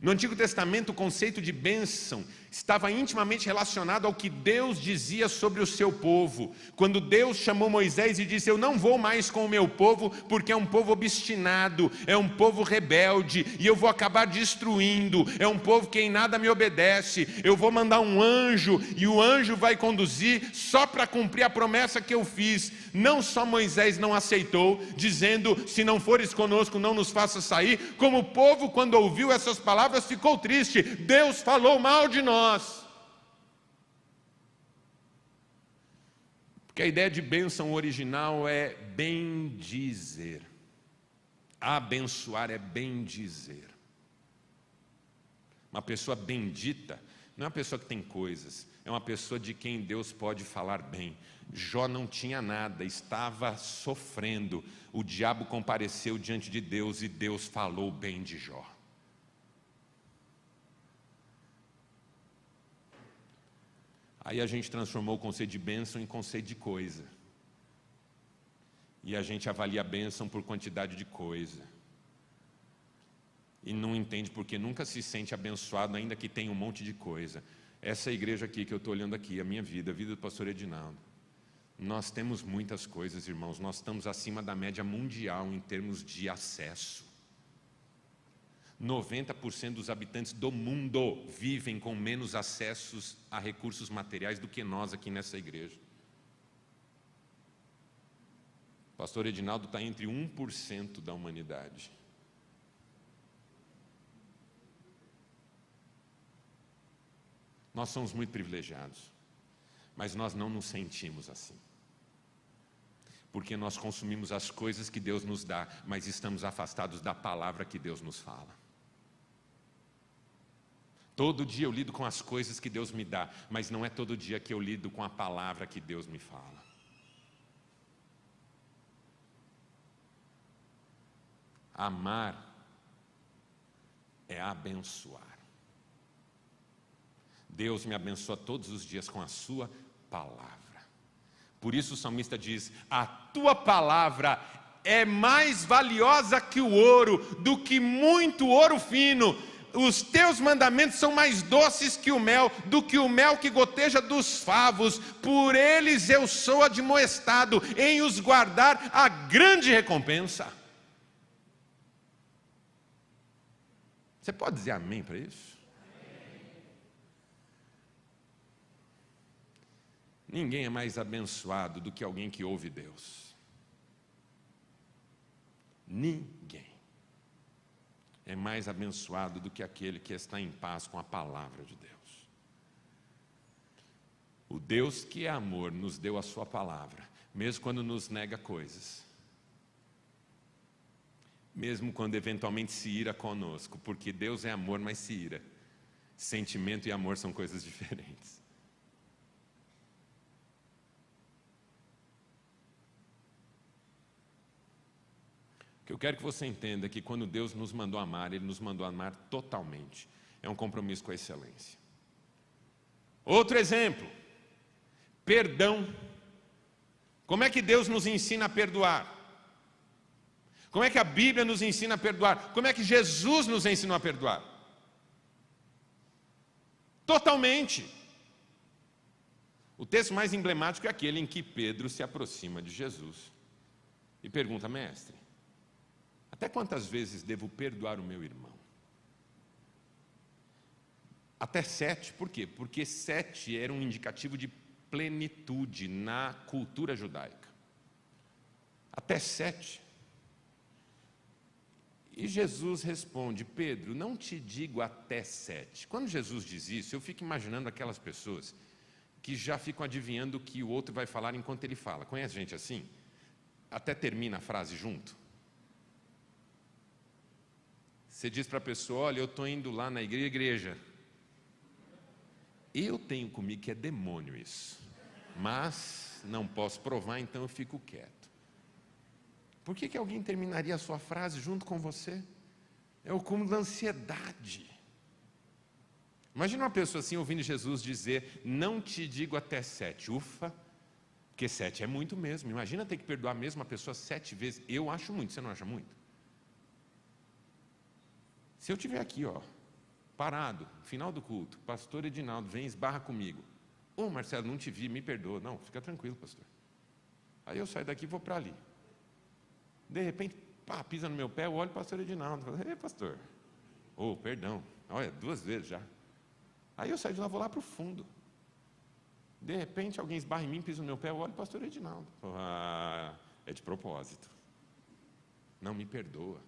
No Antigo Testamento, o conceito de bênção estava intimamente relacionado ao que Deus dizia sobre o seu povo. Quando Deus chamou Moisés e disse, eu não vou mais com o meu povo, porque é um povo obstinado, é um povo rebelde, e eu vou acabar destruindo, é um povo que em nada me obedece, eu vou mandar um anjo, e o anjo vai conduzir só para cumprir a promessa que eu fiz. Não só Moisés não aceitou, dizendo, se não fores conosco, não nos faça sair, como o povo, quando ouviu essas palavras, ficou triste. Deus falou mal de nós. Porque a ideia de bênção original é bendizer. Abençoar é bendizer. Uma pessoa bendita não é uma pessoa que tem coisas, é uma pessoa de quem Deus pode falar bem. Jó não tinha nada, estava sofrendo. O diabo compareceu diante de Deus e Deus falou bem de Jó. Aí a gente transformou o conceito de bênção em conceito de coisa. E a gente avalia a bênção por quantidade de coisa. e não entende porque nunca se sente abençoado, ainda que tenha um monte de coisa. Essa igreja aqui que eu estou olhando aqui, a minha vida, a vida do pastor Edinaldo, nós temos muitas coisas, irmãos, nós estamos acima da média mundial em termos de acesso. 90% dos habitantes do mundo vivem com menos acessos a recursos materiais do que nós aqui nessa igreja. O pastor Edinaldo está entre 1% da humanidade. Nós somos muito privilegiados, mas nós não nos sentimos assim. Porque nós consumimos as coisas que Deus nos dá, mas estamos afastados da palavra que Deus nos fala. Todo dia eu lido com as coisas que Deus me dá, mas não é todo dia que eu lido com a palavra que Deus me fala. Amar é abençoar. Deus me abençoa todos os dias com a sua palavra. Por isso o salmista diz: a tua palavra é mais valiosa que o ouro, do que muito ouro fino. Os teus mandamentos são mais doces que o mel, do que o mel que goteja dos favos. Por eles eu sou admoestado, em os guardar a grande recompensa. Você pode dizer amém para isso? Ninguém é mais abençoado do que alguém que ouve Deus. Ninguém é mais abençoado do que aquele que está em paz com a palavra de Deus. O Deus que é amor nos deu a sua palavra, mesmo quando nos nega coisas. Mesmo quando eventualmente se ira conosco, porque Deus é amor, mas se ira. Sentimento e amor são coisas diferentes. O que eu quero que você entenda é que quando Deus nos mandou amar, Ele nos mandou amar totalmente. É um compromisso com a excelência. Outro exemplo, perdão. Como é que Deus nos ensina a perdoar? Como é que a Bíblia nos ensina a perdoar? Como é que Jesus nos ensinou a perdoar? Totalmente. O texto mais emblemático é aquele em que Pedro se aproxima de Jesus e pergunta: mestre, até quantas vezes devo perdoar o meu irmão? Até 7, por quê? Porque 7 era um indicativo de plenitude na cultura judaica. Até 7. E Jesus responde: Pedro, não te digo até 7. Quando Jesus diz isso, eu fico imaginando aquelas pessoas que já ficam adivinhando o que o outro vai falar enquanto ele fala. Conhece gente assim? Até termina a frase junto. Você diz para a pessoa: olha, eu estou indo lá na igreja. Eu tenho comigo que é demônio isso, mas não posso provar, então eu fico quieto. Por que alguém terminaria a sua frase junto com você? É o cúmulo da ansiedade. Imagina uma pessoa assim ouvindo Jesus dizer: não te digo até 7. Ufa, porque 7 é muito mesmo. Imagina ter que perdoar mesmo a pessoa 7 vezes. Eu acho muito, você não acha muito? Se eu estiver aqui, parado, final do culto, pastor Edinaldo vem e esbarra comigo: ô Marcelo, não te vi, me perdoa. Não, fica tranquilo, pastor. Aí eu saio daqui e vou para ali. De repente, pisa no meu pé, eu olho para o pastor Edinaldo, falo: ei, pastor, perdão, olha, 2 vezes já. Aí eu saio de lá, vou lá para o fundo. De repente, alguém esbarra em mim, pisa no meu pé, eu olho para o pastor Edinaldo. Falo: é de propósito, não me perdoa.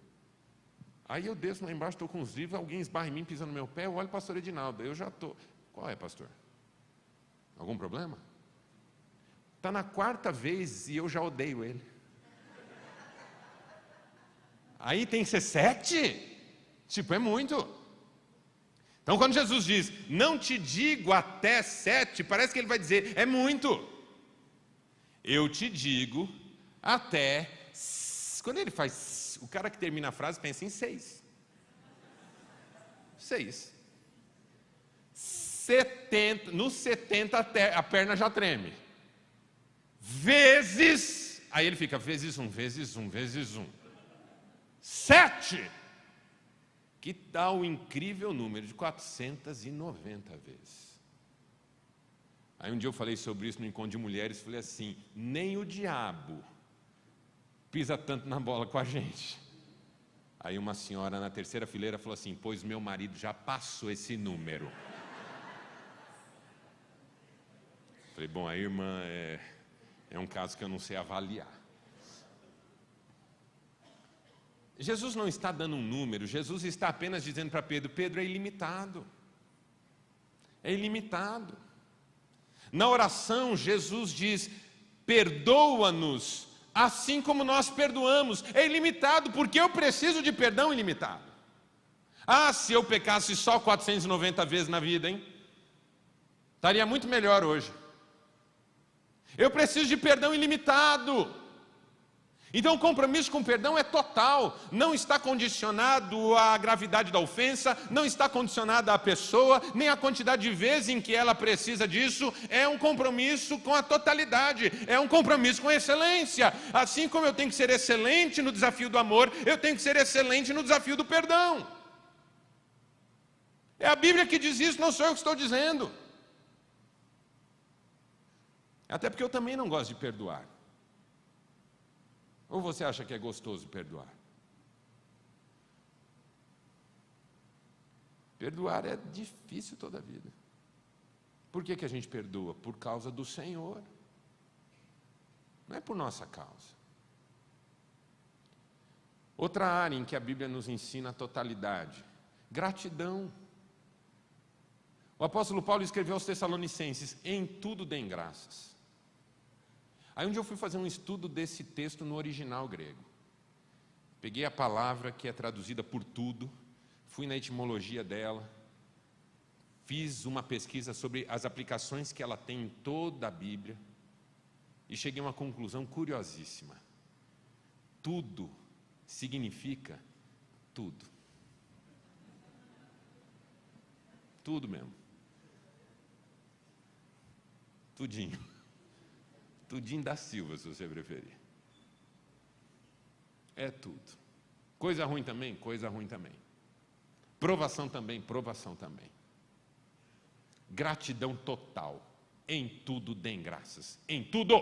Aí eu desço lá embaixo, estou com os livros, alguém esbarra em mim, pisa no meu pé, eu olho para o pastor Edinaldo. Eu já estou: qual é, pastor? Algum problema? Está na 4ª vez e eu já odeio ele. Aí tem que ser 7? Tipo, é muito. Então quando Jesus diz: não te digo até 7, parece que ele vai dizer: é muito. Eu te digo até. Quando ele faz, o cara que termina a frase pensa em 6. 6. 70, no 70 a perna já treme. Vezes, aí ele fica vezes 1, vezes 1, vezes 1. 7. Que tal o incrível número de 490 vezes? Aí um dia eu falei sobre isso no encontro de mulheres, falei assim, nem o diabo pisa tanto na bola com a gente. Aí uma senhora na terceira fileira falou assim, pois meu marido já passou esse número. Falei, bom, a irmã é um caso que eu não sei avaliar. Jesus não está dando um número, Jesus está apenas dizendo para Pedro, Pedro é ilimitado. É ilimitado. Na oração, Jesus diz, perdoa-nos, assim como nós perdoamos. É ilimitado, porque eu preciso de perdão ilimitado. Ah, se eu pecasse só 490 vezes na vida, hein? Estaria muito melhor hoje. Eu preciso de perdão ilimitado. Então o compromisso com o perdão é total, não está condicionado à gravidade da ofensa, não está condicionado à pessoa, nem à quantidade de vezes em que ela precisa disso, é um compromisso com a totalidade, é um compromisso com a excelência. Assim como eu tenho que ser excelente no desafio do amor, eu tenho que ser excelente no desafio do perdão. É a Bíblia que diz isso, não sou eu que estou dizendo. Até porque eu também não gosto de perdoar. Ou você acha que é gostoso perdoar? Perdoar é difícil toda a vida. Por que a gente perdoa? Por causa do Senhor. Não é por nossa causa. Outra área em que a Bíblia nos ensina a totalidade. Gratidão. O apóstolo Paulo escreveu aos Tessalonicenses, em tudo deem graças. Aí um dia eu fui fazer um estudo desse texto no original grego. Peguei a palavra que é traduzida por tudo, fui na etimologia dela, fiz uma pesquisa sobre as aplicações que ela tem em toda a Bíblia e cheguei a uma conclusão curiosíssima. Tudo significa tudo. Tudo mesmo. Tudinho. Tudinho da Silva, se você preferir. É tudo. Coisa ruim também, coisa ruim também. Provação também, provação também. Gratidão total. Em tudo deem graças. Em tudo.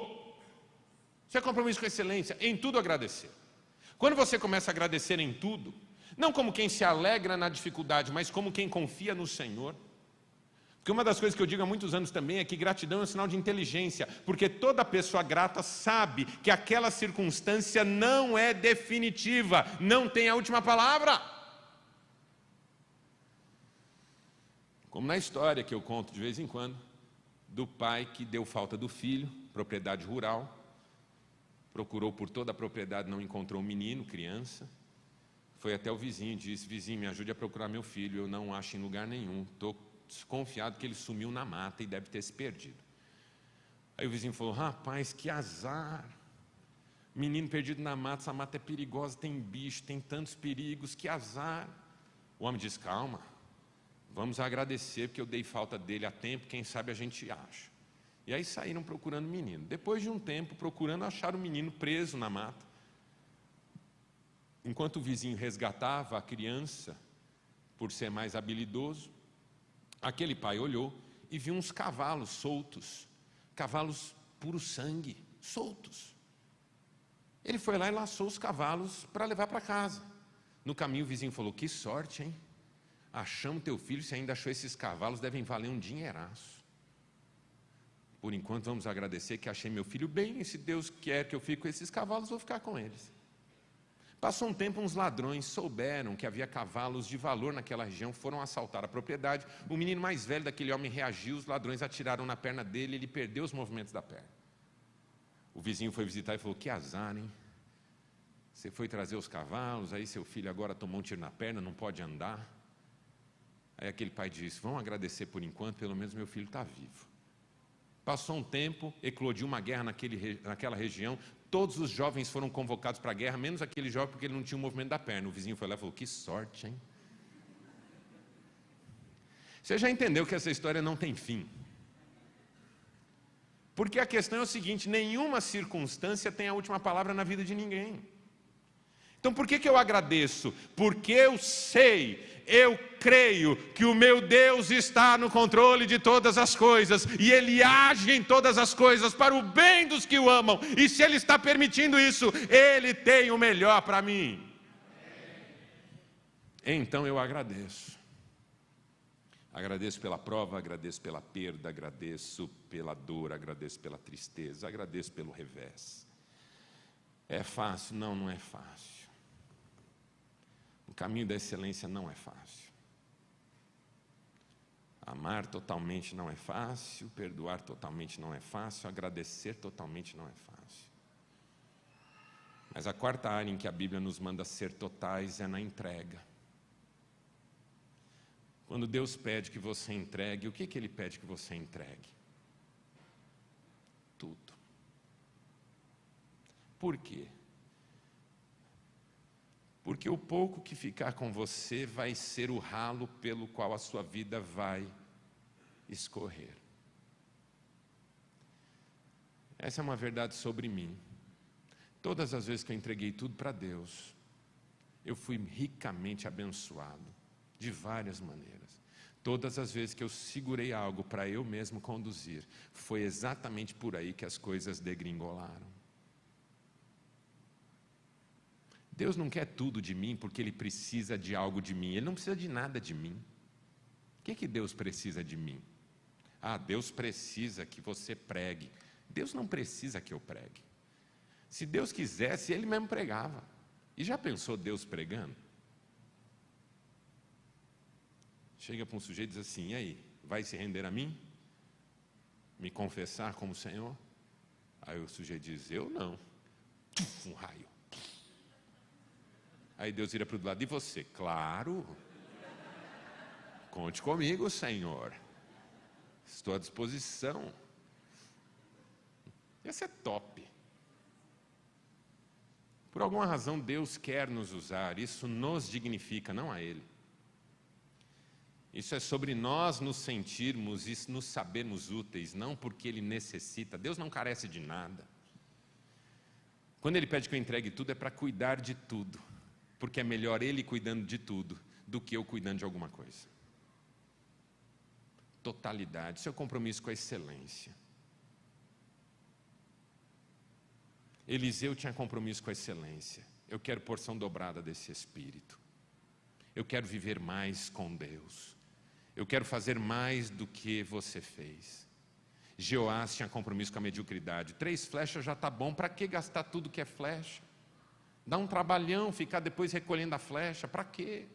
Isso é compromisso com excelência. Em tudo agradecer. Quando você começa a agradecer em tudo, não como quem se alegra na dificuldade, mas como quem confia no Senhor. Porque uma das coisas que eu digo há muitos anos também é que gratidão é um sinal de inteligência, porque toda pessoa grata sabe que aquela circunstância não é definitiva, não tem a última palavra. Como na história que eu conto de vez em quando, do pai que deu falta do filho, propriedade rural, procurou por toda a propriedade, não encontrou o menino, criança, foi até o vizinho e disse, vizinho, me ajude a procurar meu filho, eu não acho em lugar nenhum, estou desconfiado que ele sumiu na mata e deve ter se perdido. Aí o vizinho falou, rapaz, que azar, menino perdido na mata, essa mata é perigosa, tem bicho, tem tantos perigos, que azar. O homem disse, calma, vamos agradecer porque eu dei falta dele a tempo, quem sabe a gente acha. E aí saíram procurando o menino. Depois de um tempo procurando, acharam o menino preso na mata. Enquanto o vizinho resgatava a criança, por ser mais habilidoso, aquele pai olhou e viu uns cavalos soltos, cavalos puro sangue, soltos. Ele foi lá e laçou os cavalos para levar para casa. No caminho o vizinho falou, que sorte, hein? Achamos teu filho, se ainda achou esses cavalos, devem valer um dinheiraço. Por enquanto vamos agradecer que achei meu filho bem, e se Deus quer que eu fique com esses cavalos, vou ficar com eles. Passou um tempo, uns ladrões souberam que havia cavalos de valor naquela região, foram assaltar a propriedade. O menino mais velho daquele homem reagiu, os ladrões atiraram na perna dele, ele perdeu os movimentos da perna. O vizinho foi visitar e falou, que azar, hein? Você foi trazer os cavalos, aí seu filho agora tomou um tiro na perna, não pode andar. Aí aquele pai disse, vamos agradecer por enquanto, pelo menos meu filho está vivo. Passou um tempo, eclodiu uma guerra naquela região, todos os jovens foram convocados para a guerra, menos aquele jovem porque ele não tinha o movimento da perna. O vizinho foi lá e falou, que sorte, hein? Você já entendeu que essa história não tem fim. Porque a questão é o seguinte, nenhuma circunstância tem a última palavra na vida de ninguém. Então por que eu agradeço? Porque eu sei, eu creio que o meu Deus está no controle de todas as coisas, e Ele age em todas as coisas para o bem dos que o amam, e se Ele está permitindo isso, Ele tem o melhor para mim. Então eu agradeço. Agradeço pela prova, agradeço pela perda, agradeço pela dor, agradeço pela tristeza, agradeço pelo revés. É fácil? Não, não é fácil. O caminho da excelência não é fácil. Amar totalmente não é fácil, perdoar totalmente não é fácil, agradecer totalmente não é fácil. Mas a quarta área em que a Bíblia nos manda ser totais é na entrega. Quando Deus pede que você entregue, o que Ele pede que você entregue? Tudo. Por quê? Porque o pouco que ficar com você vai ser o ralo pelo qual a sua vida vai escorrer. Essa é uma verdade sobre mim. Todas as vezes que eu entreguei tudo para Deus, eu fui ricamente abençoado, de várias maneiras. Todas as vezes que eu segurei algo para eu mesmo conduzir, foi exatamente por aí que as coisas degringolaram. Deus não quer tudo de mim porque Ele precisa de algo de mim. Ele não precisa de nada de mim. O que Deus precisa de mim? Ah, Deus precisa que você pregue. Deus não precisa que eu pregue. Se Deus quisesse, Ele mesmo pregava. E já pensou Deus pregando? Chega para um sujeito e diz assim: e aí, vai se render a mim? Me confessar como Senhor? Aí o sujeito diz: eu não. Um raio. Aí Deus vira para o lado: e você? Claro. Conte comigo, Senhor. Estou à disposição. Esse é top. Por alguma razão Deus quer nos usar. Isso nos dignifica, não a Ele. Isso é sobre nós nos sentirmos e nos sabermos úteis, não porque Ele necessita. Deus não carece de nada. Quando Ele pede que eu entregue tudo, é para cuidar de tudo. Porque é melhor Ele cuidando de tudo do que eu cuidando de alguma coisa. Totalidade, seu compromisso com a excelência. Eliseu tinha compromisso com a excelência. Eu quero porção dobrada desse Espírito. Eu quero viver mais com Deus. Eu quero fazer mais do que você fez. Jeoás tinha compromisso com a mediocridade. 3 flechas já está bom, para que gastar tudo que é flecha? Dá um trabalhão ficar depois recolhendo a flecha, para quê?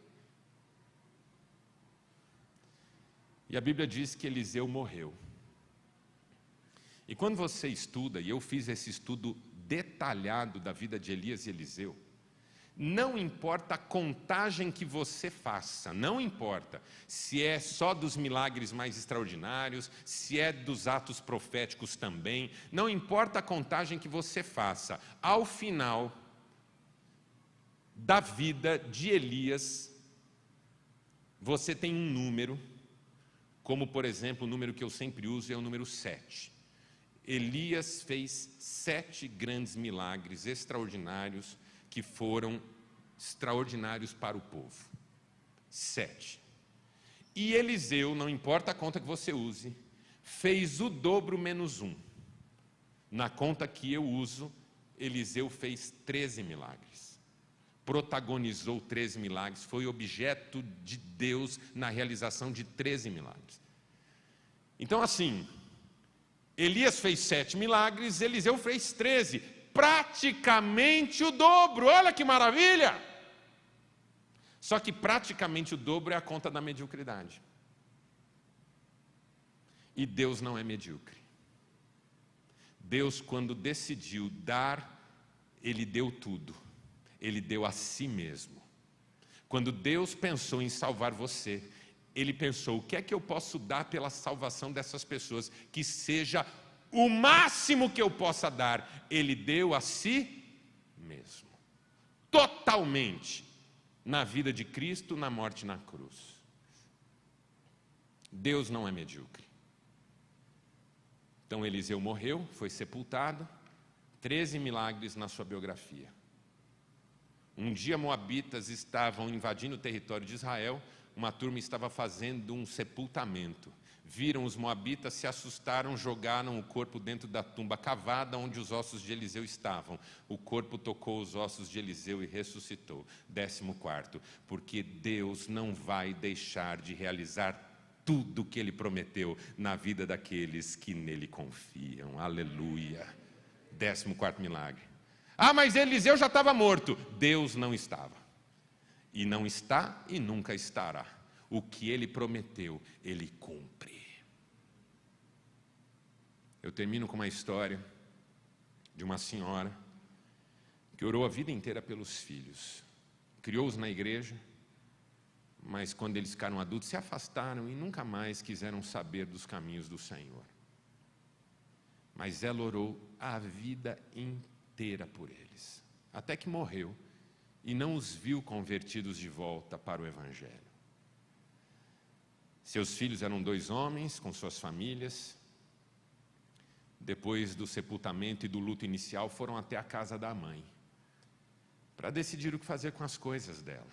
E a Bíblia diz que Eliseu morreu. E quando você estuda, e eu fiz esse estudo detalhado da vida de Elias e Eliseu, não importa a contagem que você faça, não importa se é só dos milagres mais extraordinários, se é dos atos proféticos também, não importa a contagem que você faça, ao final da vida de Elias, você tem um número, como por exemplo o número que eu sempre uso é o número 7. Elias fez 7 grandes milagres extraordinários que foram extraordinários para o povo. 7. E Eliseu, não importa a conta que você use, fez o dobro menos 1. Na conta que eu uso, Eliseu fez 13 milagres. Protagonizou 13 milagres, foi objeto de Deus na realização de 13 milagres. Então assim, Elias fez 7 milagres, Eliseu fez 13, praticamente o dobro, olha que maravilha! Só que praticamente o dobro é a conta da mediocridade. E Deus não é medíocre. Deus, quando decidiu dar, Ele deu tudo. Ele deu a si mesmo. Quando Deus pensou em salvar você, Ele pensou: o que é que eu posso dar pela salvação dessas pessoas? Que seja o máximo que eu possa dar. Ele deu a si mesmo. Totalmente. Na vida de Cristo, na morte na cruz. Deus não é medíocre. Então Eliseu morreu, foi sepultado. 13 milagres na sua biografia. Um dia moabitas estavam invadindo o território de Israel, uma turma estava fazendo um sepultamento. Viram os moabitas, se assustaram, jogaram o corpo dentro da tumba cavada onde os ossos de Eliseu estavam. O corpo tocou os ossos de Eliseu e ressuscitou. 14º, porque Deus não vai deixar de realizar tudo o que Ele prometeu na vida daqueles que nele confiam. Aleluia. 14º milagre. Ah, mas Eliseu já estava morto. Deus não estava. E não está e nunca estará. O que Ele prometeu, Ele cumpre. Eu termino com uma história de uma senhora que orou a vida inteira pelos filhos. Criou-os na igreja, mas quando eles ficaram adultos se afastaram e nunca mais quiseram saber dos caminhos do Senhor. Mas ela orou a vida inteira por eles, até que morreu e não os viu convertidos de volta para o Evangelho. Seus filhos eram 2 homens com suas famílias. Depois do sepultamento e do luto inicial, foram até a casa da mãe para decidir o que fazer com as coisas dela.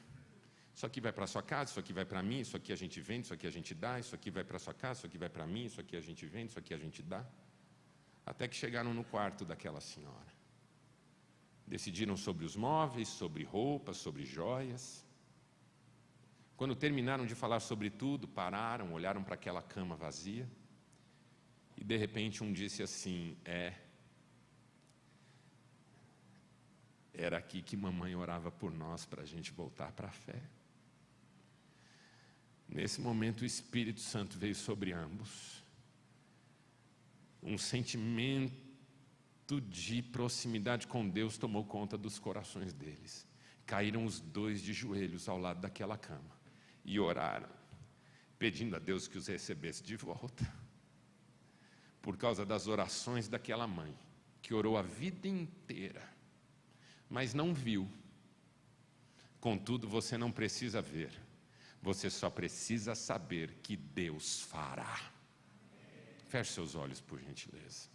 Isso aqui vai para a sua casa, isso aqui vai para mim, isso aqui a gente vende, isso aqui a gente dá, isso aqui vai para a sua casa, isso aqui vai para mim, isso aqui a gente vende, isso aqui a gente dá. Até que chegaram no quarto daquela senhora. Decidiram sobre os móveis, sobre roupas, sobre joias. Quando terminaram de falar sobre tudo, pararam, olharam para aquela cama vazia. E de repente um disse assim: era aqui que mamãe orava por nós para a gente voltar para a fé. Nesse momento o Espírito Santo veio sobre ambos. Um sentimento de proximidade com Deus tomou conta dos corações deles. Caíram os 2 de joelhos ao lado daquela cama e oraram, pedindo a Deus que os recebesse de volta. Por causa das orações daquela mãe, que orou a vida inteira, mas não viu. Contudo, você não precisa ver, você só precisa saber que Deus fará. Feche seus olhos, por gentileza.